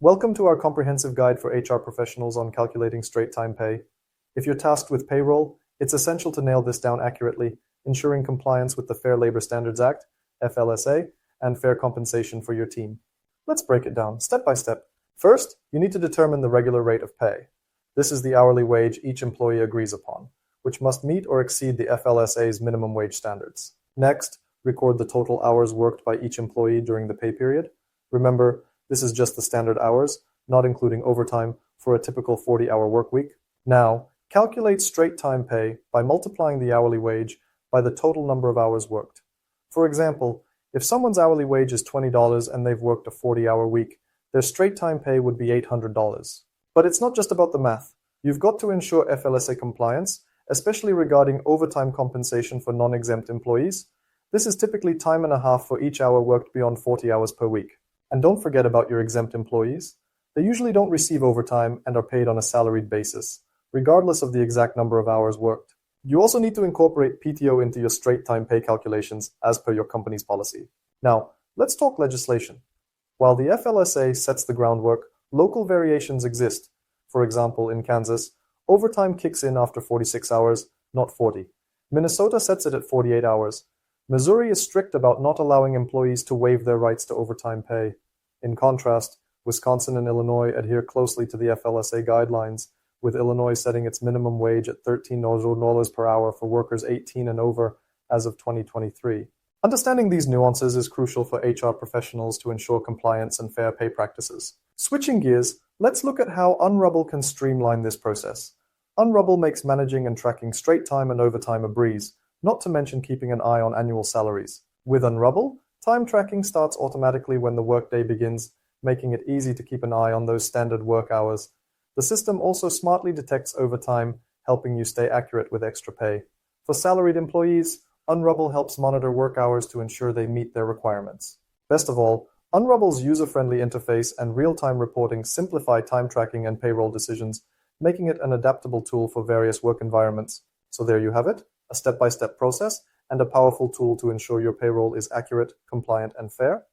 Welcome to our comprehensive guide for HR professionals on calculating straight-time pay. If you're tasked with payroll, it's essential to nail this down accurately, ensuring compliance with the Fair Labor Standards Act, FLSA, and fair compensation for your team. Let's break it down step by step. First, you need to determine the regular rate of pay. This is the hourly wage each employee agrees upon, which must meet or exceed the FLSA's minimum wage standards. Next, record the total hours worked by each employee during the pay period. Remember, this is just the standard hours, not including overtime for a typical 40-hour work week. Now, calculate straight-time pay by multiplying the hourly wage by the total number of hours worked. For example, if someone's hourly wage is $20 and they've worked a 40-hour week, their straight-time pay would be $800. But it's not just about the math. You've got to ensure FLSA compliance, especially regarding overtime compensation for non-exempt employees. This is typically time and a half for each hour worked beyond 40 hours per week. And don't forget about your exempt employees. They usually don't receive overtime and are paid on a salaried basis, regardless of the exact number of hours worked. You also need to incorporate PTO into your straight-time pay calculations as per your company's policy. Now, let's talk legislation. While the FLSA sets the groundwork, local variations exist. For example, in Kansas, overtime kicks in after 46 hours, not 40. Minnesota sets it at 48 hours. Missouri is strict about not allowing employees to waive their rights to overtime pay. In contrast, Wisconsin and Illinois adhere closely to the FLSA guidelines, with Illinois setting its minimum wage at $13 per hour for workers 18 and over as of 2023. Understanding these nuances is crucial for HR professionals to ensure compliance and fair pay practices. Switching gears, let's look at how Unrubble can streamline this process. Unrubble makes managing and tracking straight time and overtime a breeze, not to mention keeping an eye on annual salaries. With Unrubble, time tracking starts automatically when the workday begins, making it easy to keep an eye on those standard work hours. The system also smartly detects overtime, helping you stay accurate with extra pay. For salaried employees, Unrubble helps monitor work hours to ensure they meet their requirements. Best of all, Unrubble's user-friendly interface and real-time reporting simplify time tracking and payroll decisions, making it an adaptable tool for various work environments. So there you have it. A step-by-step process and a powerful tool to ensure your payroll is accurate, compliant, and fair.